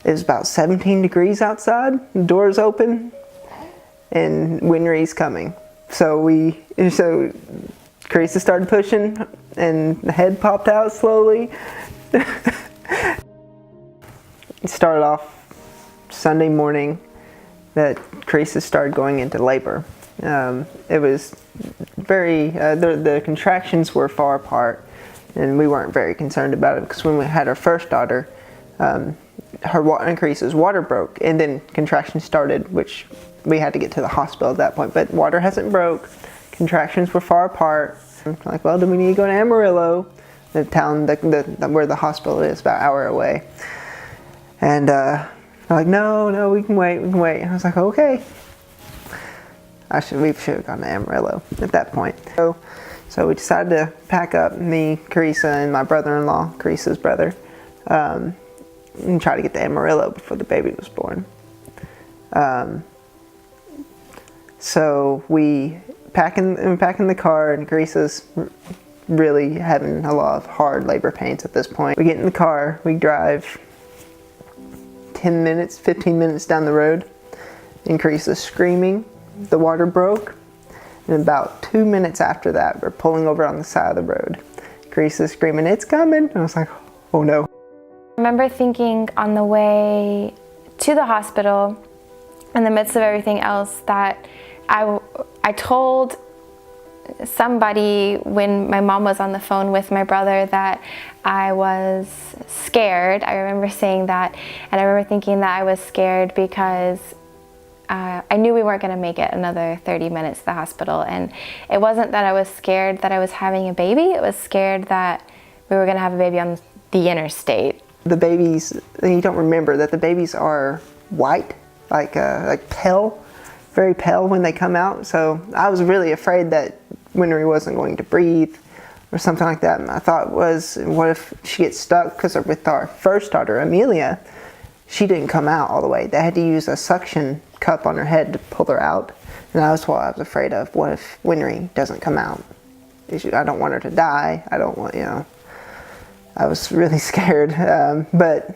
It was about 17 degrees outside, the door's open, and Winry's coming. So Kerrisa started pushing, and the head popped out slowly. It started off Sunday morning that Kerrisa started going into labor. It was very, the contractions were far apart, and we weren't very concerned about it because when we had our first daughter, Kerrisa's water broke, and then contractions started, which we had to get to the hospital at that point. But water hasn't broke, contractions were far apart. Like, well, do we need to go to Amarillo, the town where the hospital is, about an hour away? And they're like, no, we can wait. And I was like, okay. We should have gone to Amarillo at that point. So we decided to pack up, me, Kerrisa, and my brother-in-law, Kerrisa's brother, and try to get to Amarillo before the baby was born. So we pack in the car, and Kerrisa's really having a lot of hard labor pains at this point. We get in the car, we drive 10 minutes, 15 minutes down the road, and Kerrisa's screaming. The water broke, and about 2 minutes after that, we're pulling over on the side of the road. Kerrisa's screaming, "It's coming!" And I was like, oh no. I remember thinking on the way to the hospital, in the midst of everything else, that I told somebody when my mom was on the phone with my brother that I was scared. I remember saying that, and I remember thinking that I was scared because I knew we weren't going to make it another 30 minutes to the hospital. And it wasn't that I was scared that I was having a baby, it was scared that we were going to have a baby on the interstate. The babies, you don't remember that the babies are white, like pale, very pale when they come out. So I was really afraid that Winry wasn't going to breathe or something like that. And I thought was, what if she gets stuck? Because with our first daughter, Amelia, she didn't come out all the way. They had to use a suction cup on her head to pull her out. And that was what I was afraid of. What if Winry doesn't come out? I don't want her to die. I don't want, I was really scared. But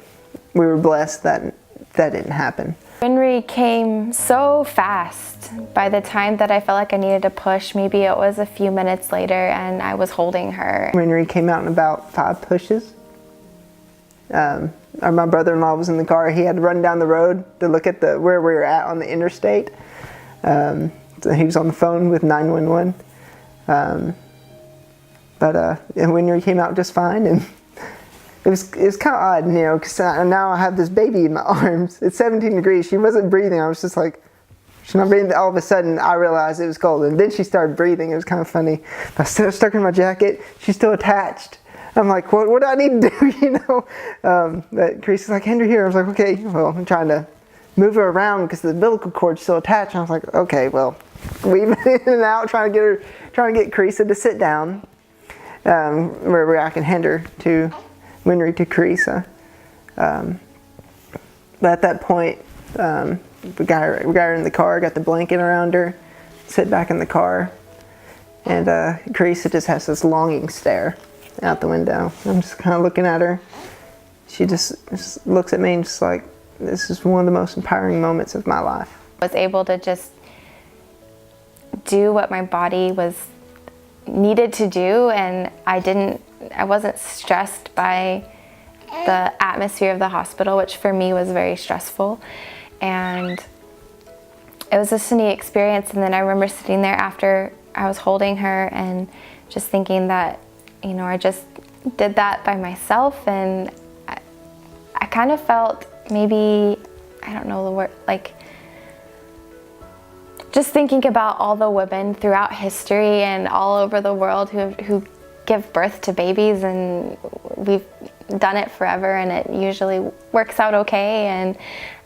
we were blessed that that didn't happen. Winry came so fast. By the time that I felt like I needed to push, maybe it was a few minutes later, and I was holding her. Winry came out in about 5 pushes. My brother-in-law was in the car. He had to run down the road to look at where we were at on the interstate. So he was on the phone with 911. And Winry came out just fine, and it was kind of odd, because now I have this baby in my arms. It's 17 degrees. She wasn't breathing. I was just like, she's not breathing. All of a sudden, I realized it was cold, and then she started breathing. It was kind of funny. I was still stuck in my jacket. She's still attached. I'm like, what do I need to do, But Kerrisa's like, Henry, here. I was like, okay. Well, I'm trying to move her around because the umbilical cord's still attached. And I was like, okay, well, weaving in and out, trying to get Kerrisa to sit down, where I can hand her to Winry to Kerrisa. But at that point, we got her in the car, got the blanket around her, sit back in the car, and Kerrisa just has this longing stare out the window. I'm just kind of looking at her. She just looks at me and just like, this is one of the most empowering moments of my life. I was able to just do what my body needed to do, and I wasn't stressed by the atmosphere of the hospital, which for me was very stressful. And it was just a neat experience. And then I remember sitting there after I was holding her and just thinking that, I just did that by myself, and I kind of felt maybe, I don't know the word, like just thinking about all the women throughout history and all over the world who give birth to babies, and we've done it forever, and it usually works out okay. And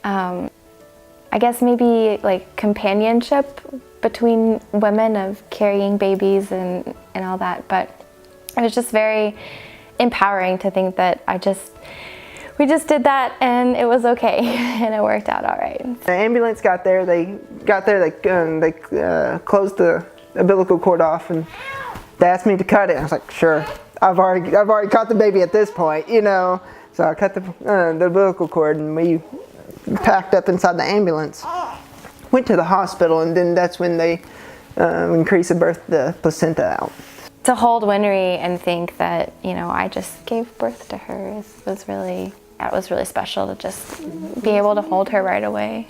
I guess maybe like companionship between women of carrying babies and all that, but it was just very empowering to think that we just did that and it was okay and it worked out all right. The ambulance got there. They closed the umbilical cord off, and they asked me to cut it. I was like, sure. I've already caught the baby at this point, So I cut the umbilical cord, and we packed up inside the ambulance, went to the hospital, and then that's when when Kerrisa birthed the placenta out. To hold Winry and think that, I just gave birth to her was really special to just be able to hold her right away.